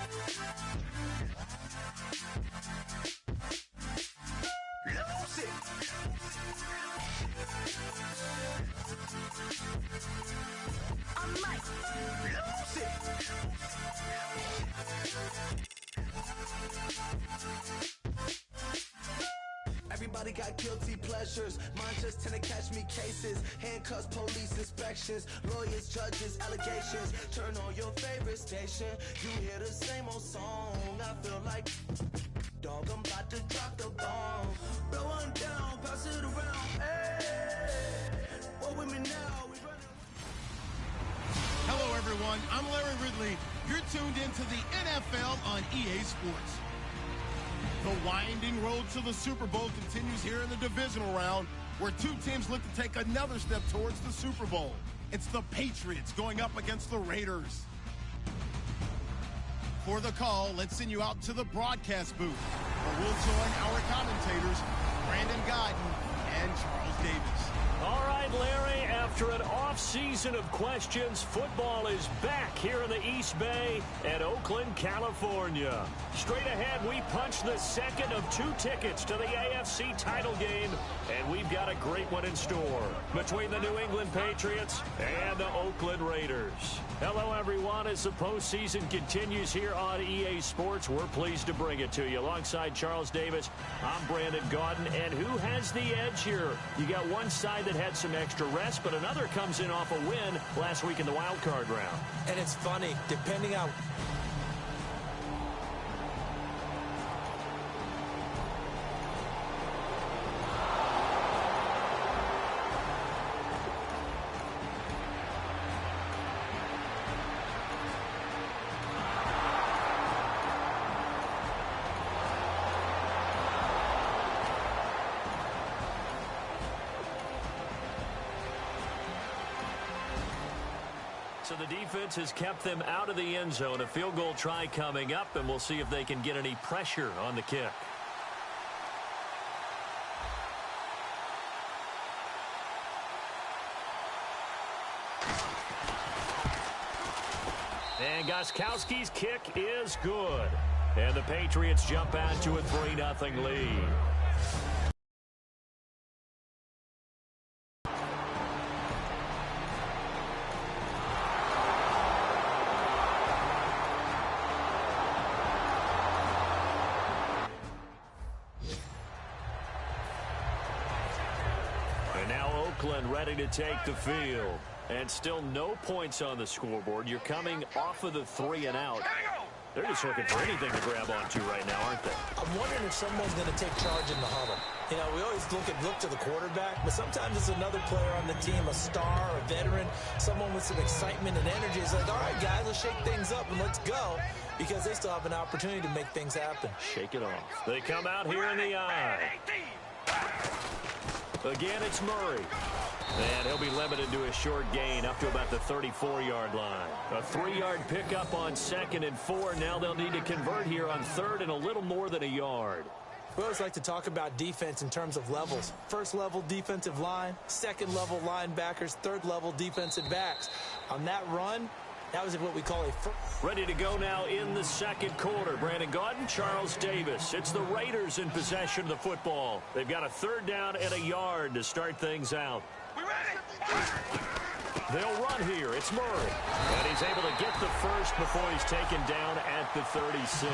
Lose it. I might lose it. Everybody got guilty pleasures. Mine just tend to catch me cases. Handcuffs, police inspections, lawyers, judges, allegations. Turn on your favorite station. You hear the same old song. I feel like, dog, I'm about to drop the bomb. Blow one down, pass it around. Hey, what with me now? We running. Hello, everyone. I'm Larry Ridley. You're tuned into the NFL on EA Sports. The winding road to the Super Bowl continues here in the divisional round, where two teams look to take another step towards the Super Bowl. It's the Patriots going up against the Raiders. For the call, let's send you out to the broadcast booth, where we'll join our commentators, Brandon Gaudin and Charles Davis. All right, Larry, after an off-season of questions, football is back here in the East Bay at Oakland, California. Straight ahead, we punch the second of two tickets to the AFC title game, and we've got a great one in store between the New England Patriots and the Oakland Raiders. Hello, everyone. As the postseason continues here on EA Sports, we're pleased to bring it to you. Alongside Charles Davis, I'm Brandon Gaudin, and who has the edge here? You got one side that had some extra rest, but another comes in off a win last week in the wild card round. And it's funny, depending on... So the defense has kept them out of the end zone. A field goal try coming up, and we'll see if they can get any pressure on the kick. And Gostkowski's kick is good. And the Patriots jump out to a 3-0 lead. Ready to take the field. And still no points on the scoreboard. You're coming off of the 3 and out. They're just looking for anything to grab onto right now, aren't they? I'm wondering if someone's going to take charge in the huddle. You know, we always look to the quarterback, but sometimes it's another player on the team, a star, a veteran, someone with some excitement and energy. It's like, all right, guys, let's shake things up and let's go, because they still have an opportunity to make things happen. Shake it off. They come out here in the eye. Again, it's Murray. And he'll be limited to a short gain up to about the 34-yard line. A 3-yard pickup on 2nd and 4. Now they'll need to convert here on 3rd and a little more than a yard. We always like to talk about defense in terms of levels. First level defensive line, second level linebackers, third level defensive backs. On that run, that was what we call a first. Ready to go now in the second quarter. Brandon Gaudin, Charles Davis. It's the Raiders in possession of the football. They've got a 3rd down and a yard to start things out. They'll run here. It's Murray. And he's able to get the first before he's taken down at the 36.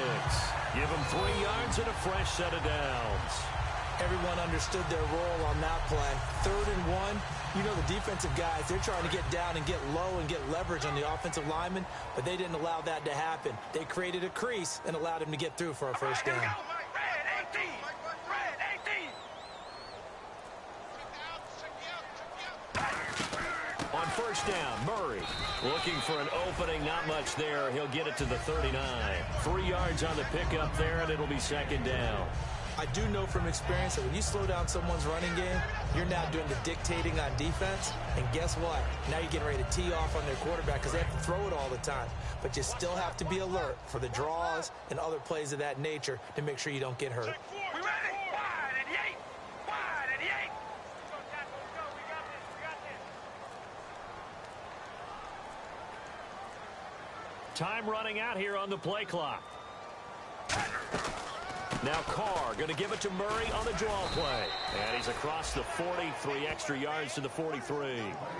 Give him 3 yards and a fresh set of downs. Everyone understood their role on that play. 3rd and 1. You know, the defensive guys, they're trying to get down and get low and get leverage on the offensive lineman, but they didn't allow that to happen. They created a crease and allowed him to get through for a first down. On first down, Murray looking for an opening. Not much there. He'll get it to the 39. 3 yards on the pickup there, and it'll be 2nd down. I do know from experience that when you slow down someone's running game, you're now doing the dictating on defense. And guess what? Now you're getting ready to tee off on their quarterback because they have to throw it all the time. But you still have to be alert for the draws and other plays of that nature to make sure you don't get hurt. Time running out here on the play clock. Now Carr going to give it to Murray on the draw play. And he's across the 40, 3 extra yards to the 43.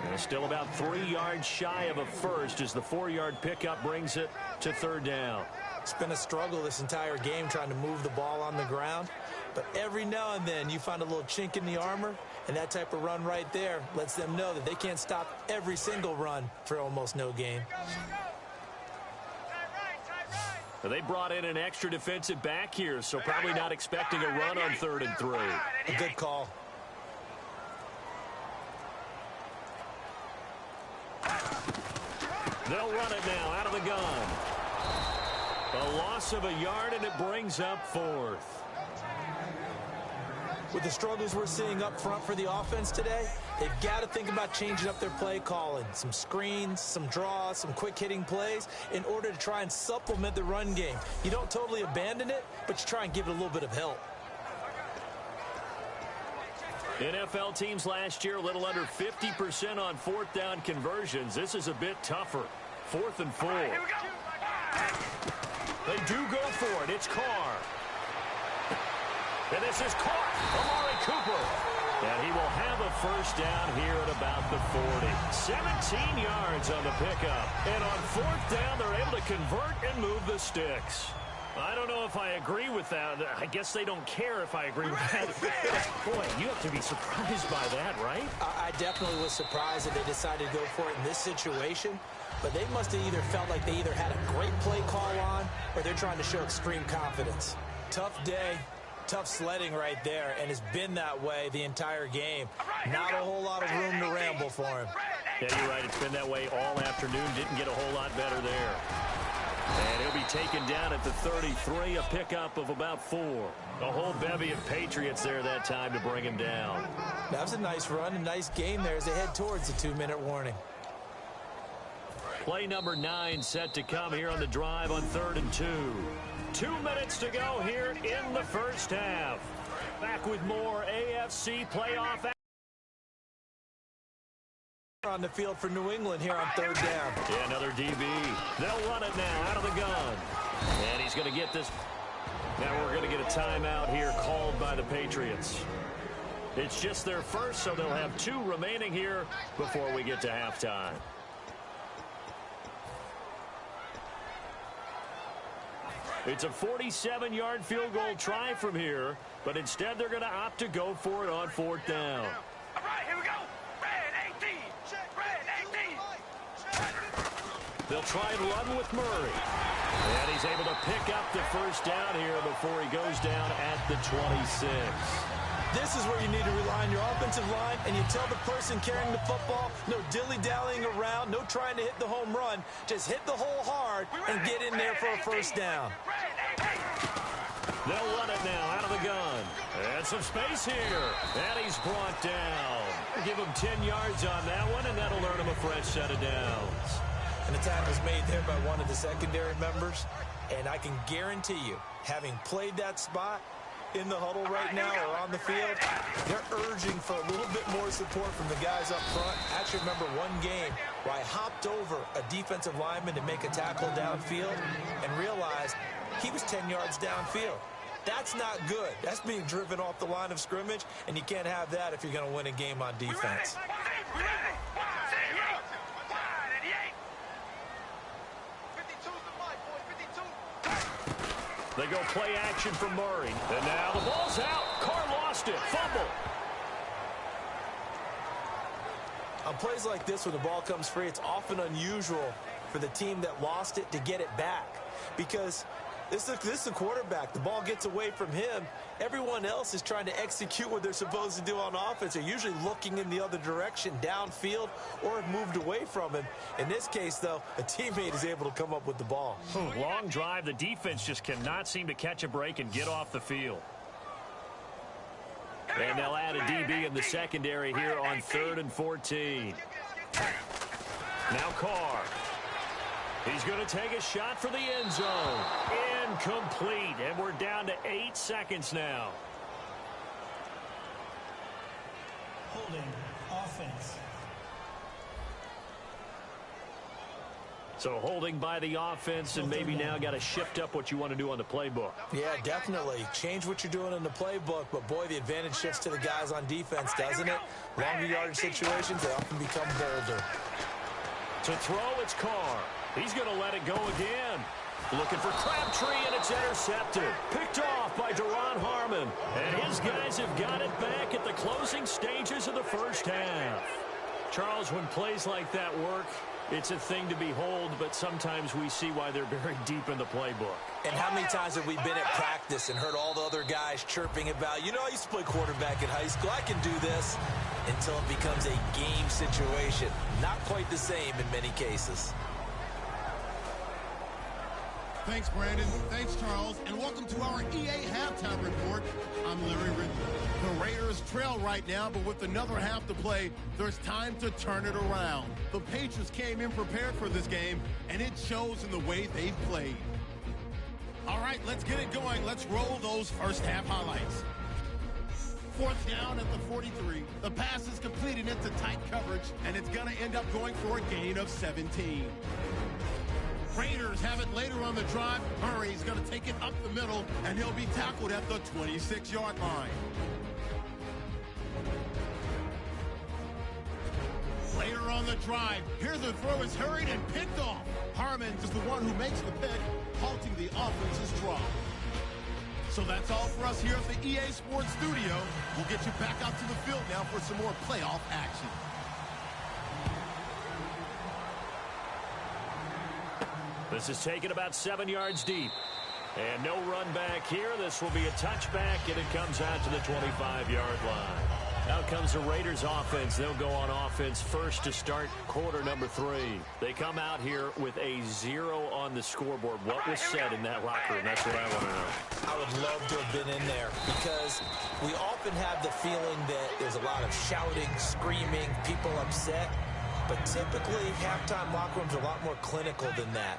And still about 3 yards shy of a first as the 4-yard pickup brings it to 3rd down. It's been a struggle this entire game trying to move the ball on the ground. But every now and then you find a little chink in the armor, and that type of run right there lets them know that they can't stop every single run for almost no gain. They brought in an extra defensive back here, so probably not expecting a run on 3rd and 3. A good call. They'll run it now out of the gun. A loss of a yard, and it brings up 4th. With the struggles we're seeing up front for the offense today, they've got to think about changing up their play calling. Some screens, some draws, some quick-hitting plays in order to try and supplement the run game. You don't totally abandon it, but you try and give it a little bit of help. NFL teams last year a little under 50% on 4th down conversions. This is a bit tougher. 4th and 4. They do go for it. It's Carr. And this is caught. Amari Cooper. And he will have a first down here at about the 40. 17 yards on the pickup. And on 4th down, they're able to convert and move the sticks. I don't know if I agree with that. I guess they don't care if I agree with that. Boy, you have to be surprised by that, right? I definitely was surprised that they decided to go for it in this situation. But they must have either felt like they either had a great play call on or they're trying to show extreme confidence. Tough day. Tough sledding right there, and it's been that way the entire game. Not a whole lot of room to ramble for him. Yeah, you're right. It's been that way all afternoon. Didn't get a whole lot better there. And he'll be taken down at the 33, a pickup of about 4. A whole bevy of Patriots there that time to bring him down. That was a nice run, a nice game there as they head towards the 2-minute warning. Play number 9 set to come here on the drive on 3rd and 2. 2 minutes to go here in the first half. Back with more AFC playoff action. On the field for New England here on 3rd down. Yeah, another DB. They'll run it now out of the gun. And he's going to get this. Now we're going to get a timeout here called by the Patriots. It's just their first, so they'll have 2 remaining here before we get to halftime. It's a 47-yard field goal try from here, but instead they're going to opt to go for it on 4th down. All right, here we go. Red 18. Red 18. They'll try and run with Murray. And he's able to pick up the first down here before he goes down at the 26. This is where you need to rely on your offensive line, and you tell the person carrying the football, no dilly-dallying around, no trying to hit the home run. Just hit the hole hard and get in there for a first down. They'll run it now out of the gun. And some space here. And he's brought down. Give him 10 yards on that one, and that'll earn him a fresh set of downs. And the tackle's made there by one of the secondary members. And I can guarantee you, having played that spot, in the huddle right now or on the field, they're urging for a little bit more support from the guys up front. I actually remember one game where I hopped over a defensive lineman to make a tackle downfield and realized he was 10 yards downfield. That's not good. That's being driven off the line of scrimmage, and you can't have that if you're going to win a game on defense. They go play action for Murray. And now the ball's out. Carr lost it. Fumble. On plays like this, when the ball comes free, it's often unusual for the team that lost it to get it back. Because this is a quarterback. The ball gets away from him. Everyone else is trying to execute what they're supposed to do on offense. They're usually looking in the other direction, downfield, or have moved away from him. In this case, though, a teammate is able to come up with the ball. Long drive. The defense just cannot seem to catch a break and get off the field. And they'll add a DB in the secondary here on 3rd and 14. Now Carr. He's going to take a shot for the end zone. Incomplete. And we're down to 8 seconds now. Holding offense. So holding by the offense and maybe now got to shift up what you want to do on the playbook. Yeah, definitely. Change what you're doing in the playbook, but boy, the advantage shifts to the guys on defense, doesn't it? Longer yardage situations, they often become bolder. To throw, it's Carr. He's going to let it go again. Looking for Crabtree, and it's intercepted. Picked off by Duron Harmon. And his guys have got it back at the closing stages of the first half. Charles, when plays like that work, it's a thing to behold, but sometimes we see why they're buried deep in the playbook. And how many times have we been at practice and heard all the other guys chirping about, you know, I used to play quarterback in high school, I can do this, until it becomes a game situation. Not quite the same in many cases. Thanks, Brandon. Thanks, Charles. And welcome to our EA Halftime Report. I'm Larry Ridley. The Raiders trail right now, but with another half to play, there's time to turn it around. The Patriots came in prepared for this game, and it shows in the way they've played. All right, let's get it going. Let's roll those first half highlights. Fourth down at the 43. The pass is completed into tight coverage, and it's going to end up going for a gain of 17. Raiders have it later on the drive. Murray's going to take it up the middle, and he'll be tackled at the 26-yard line. Later on the drive, here the throw is hurried and picked off. Harmon is the one who makes the pick, halting the offense's drive. So that's all for us here at the EA Sports Studio. We'll get you back out to the field now for some more playoff action. This is taken about 7 yards deep. And no run back here. This will be a touchback, and it comes out to the 25-yard line. Out comes the Raiders offense. They'll go on offense first to start quarter number 3. They come out here with a 0 on the scoreboard. What was said in that locker room? That's what I want to know. I would love to have been in there because we often have the feeling that there's a lot of shouting, screaming, people upset. But typically, halftime locker rooms are a lot more clinical than that.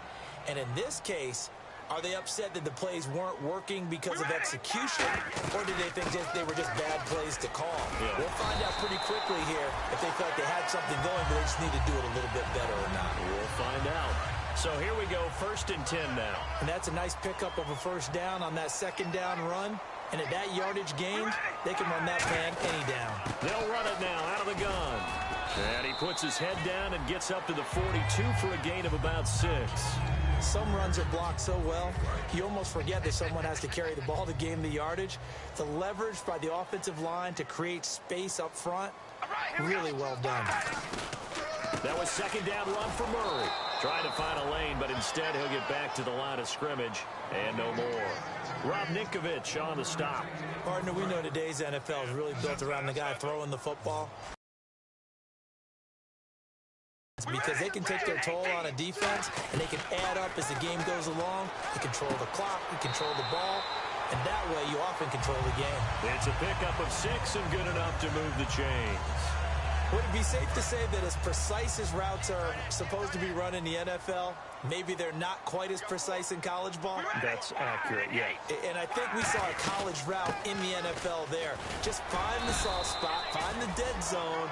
And in this case, are they upset that the plays weren't working because of execution, or did they think they were just bad plays to call? Yeah. We'll find out pretty quickly here if they felt they had something going, but they just need to do it a little bit better or not. We'll find out. So here we go, 1st and 10 now. And that's a nice pickup of a first down on that second down run. And at that yardage gained, they can run that plan any down. They'll run it now out of the gun. And he puts his head down and gets up to the 42 for a gain of about 6. Some runs are blocked so well, you almost forget that someone has to carry the ball to gain the yardage. The leverage by the offensive line to create space up front, really well done. That was second down run for Murray. Trying to find a lane, but instead he'll get back to the line of scrimmage and no more. Rob Ninkovich on the stop. Partner, we know today's NFL is really built around the guy throwing the football, because they can take their toll on a defense, and they can add up as the game goes along. They control the clock, they control the ball, and that way you often control the game. It's a pickup of 6 and good enough to move the chains. Would it be safe to say that as precise as routes are supposed to be run in the NFL, maybe they're not quite as precise in college ball? That's accurate, yeah. And I think we saw a college route in the NFL there. Just find the soft spot, find the dead zone,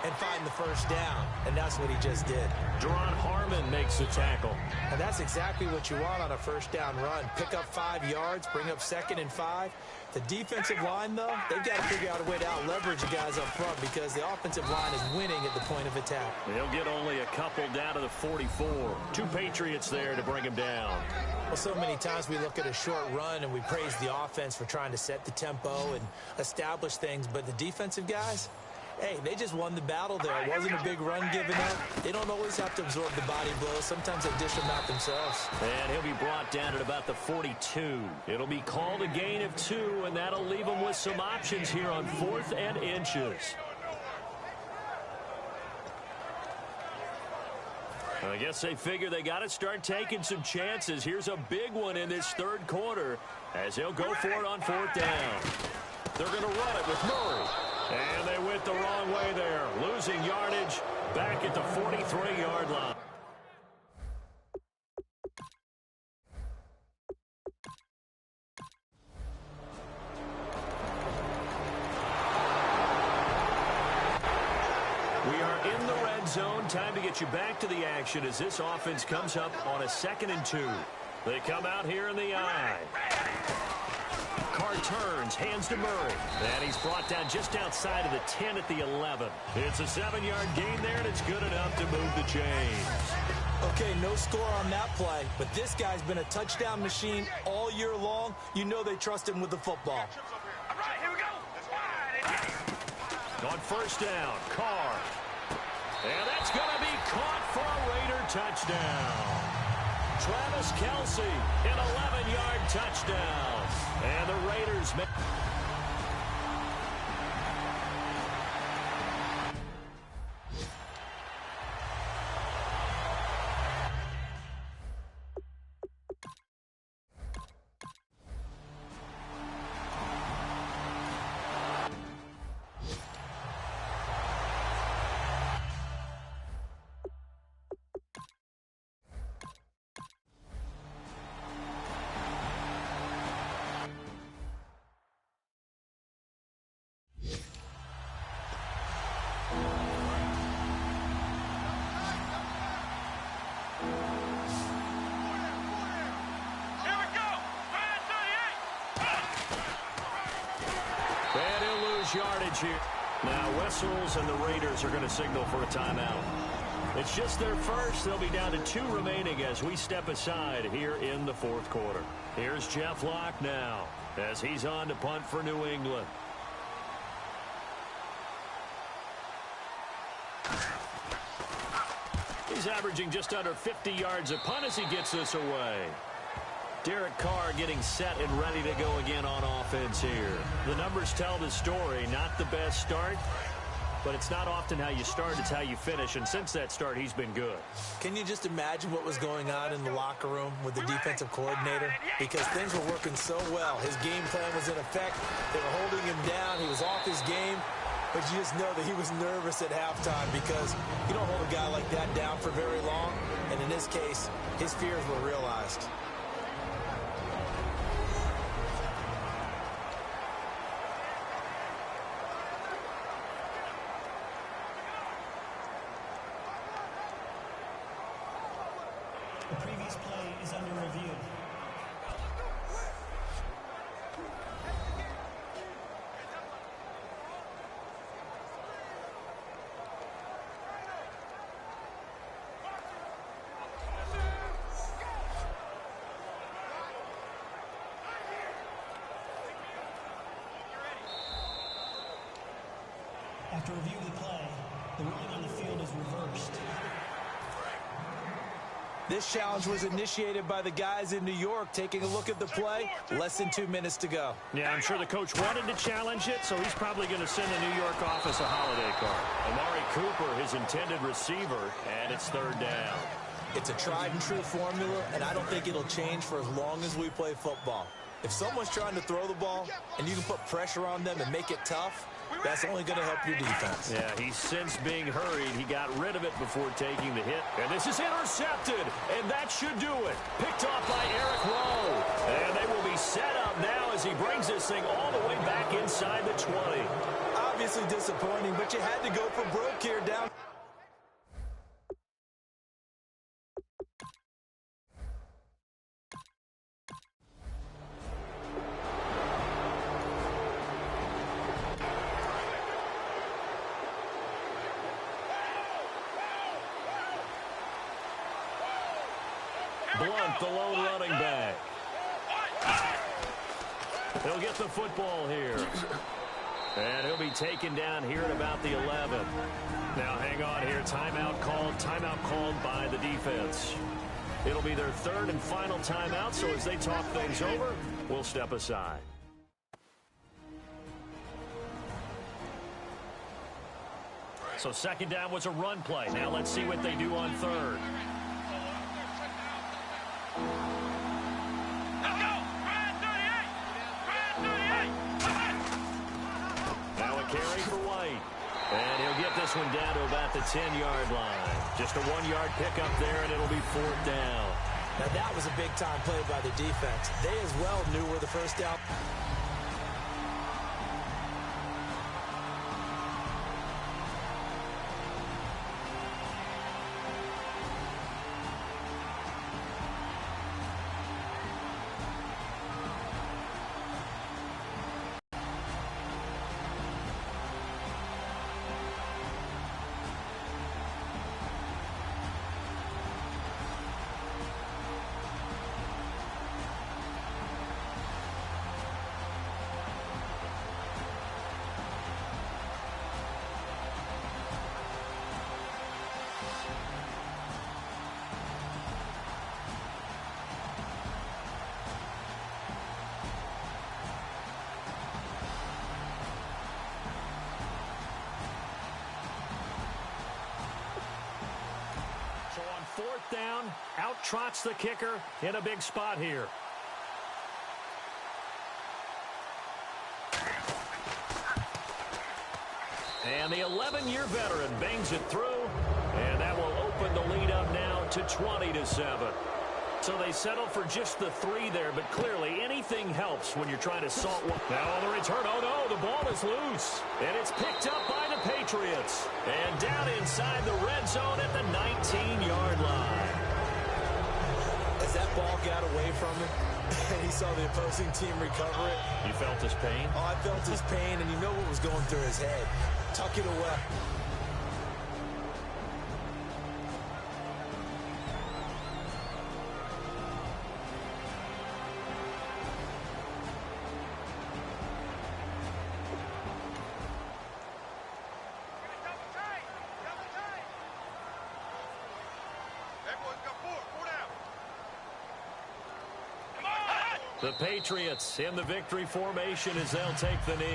and find the first down. And that's what he just did. Duron Harmon makes the tackle. And that's exactly what you want on a first down run. Pick up 5 yards, bring up 2nd and 5. The defensive line, though, they've got to figure out a way to out-leverage the guys up front because the offensive line is winning at the point of attack. They'll get only a couple down to the 44. 2 Patriots there to bring him down. Well, so many times we look at a short run and we praise the offense for trying to set the tempo and establish things, but the defensive guys, hey, they just won the battle there. It wasn't a big run given up. They don't always have to absorb the body blows. Sometimes they dish them out themselves. And he'll be brought down at about the 42. It'll be called a gain of 2, and that'll leave them with some options here on 4th and inches. I guess they figure they got to start taking some chances. Here's a big one in this 3rd quarter as they'll go for it on 4th down. They're going to run it with Murray. And they went the wrong way there, losing yardage back at the 43-yard line. We are in the red red zone. Time to get you back to the action as this offense comes up on a 2nd and 2. They come out here in the I. Carr turns, hands to Murray. And he's brought down just outside of the 10 at the 11. It's a 7-yard gain there, and it's good enough to move the chains. Okay, no score on that play, but this guy's been a touchdown machine all year long. You know they trust him with the football. All right, here we go. On 1st down, Carr. And that's going to be caught for a Raider touchdown. Travis Kelce, an 11-yard touchdown. And the Raiders make... yardage here. Now whistles and the Raiders are going to signal for a timeout. It's just their first. They'll be down to 2 remaining as we step aside here in the 4th quarter. Here's Jeff Locke now as he's on to punt for New England. He's averaging just under 50 yards a punt as he gets this away. Derek Carr getting set and ready to go again on offense here. The numbers tell the story. Not the best start, but it's not often how you start, it's how you finish. And since that start, he's been good. Can you just imagine what was going on in the locker room with the defensive coordinator? Because things were working so well. His game plan was in effect. They were holding him down. He was off his game. But you just know that he was nervous at halftime because you don't hold a guy like that down for very long. And in this case, his fears were realized. The previous play is under review. After review of the play, the ruling on the field is reversed. This challenge was initiated by the guys in New York. Taking a look at the play, less than 2 minutes to go. Yeah, I'm sure the coach wanted to challenge it, so he's probably going to send the New York office a holiday card. Amari Cooper, his intended receiver, and it's 3rd down. It's a tried and true formula, and I don't think it'll change for as long as we play football. If someone's trying to throw the ball and you can put pressure on them and make it tough, that's only going to help your defense. Yeah, he's since being hurried. He got rid of it before taking the hit. And this is intercepted, and that should do it. Picked off by Eric Rowe. And they will be set up now as he brings this thing all the way back inside the 20. Obviously disappointing, but you had to go for broke here down. Blunt, the lone running back. He'll get the football here. And he'll be taken down here at about the 11. Now hang on here. Timeout called by the defense. It'll be their 3rd and final timeout, so as they talk things over, we'll step aside. So 2nd down was a run play. Now let's see what they do on 3rd. Carry for White. And he'll get this one down to about the 10-yard line. Just a 1-yard pickup there, and it'll be 4th down. Now that was a big-time play by the defense. They as well knew where the first down... 4th down. Out trots the kicker in a big spot here. And the 11-year veteran bangs it through, and that will open the lead up now to 20-7. So they settle for just the 3 there, but clearly anything helps when you're trying to salt one. Now on the return, oh no, the ball is loose. And it's picked up by the Patriots. And down inside the red zone at the 19-yard line. As that ball got away from him, and he saw the opposing team recover it. You felt his pain? Oh, I felt his pain, and you know what was going through his head. Tuck it away. The Patriots in the victory formation as they'll take the knee.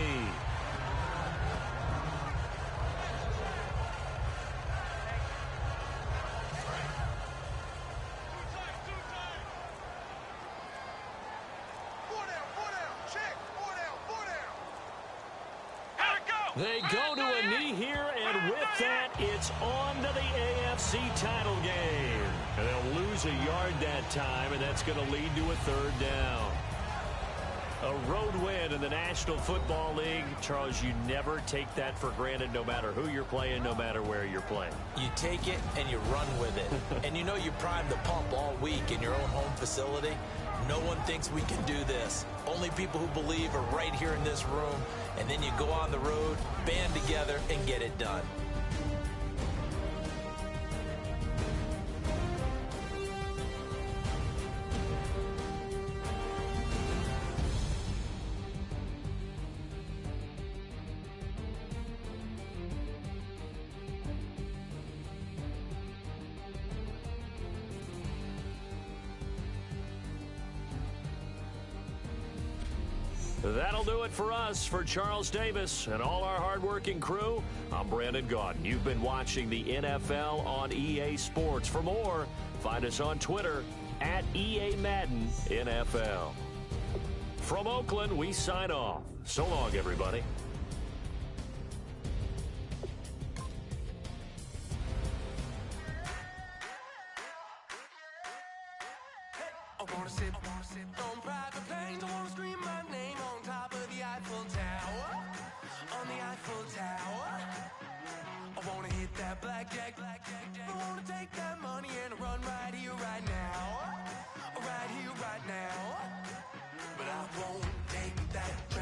They go to a knee here, and with that, it's on to the AFC title game. And they'll lose a yard that time, and that's going to lead to a 3rd down. A road win in the National Football League. Charles, you never take that for granted no matter who you're playing, no matter where you're playing. You take it and you run with it. And you know you primed the pump all week in your own home facility. No one thinks we can do this. Only people who believe are right here in this room. And then you go on the road, band together, and get it done. That'll do it for us. For Charles Davis and all our hardworking crew, I'm Brandon Gaudin. You've been watching the NFL on EA Sports. For more, find us on Twitter at EA Madden NFL. From Oakland, we sign off. So long, everybody.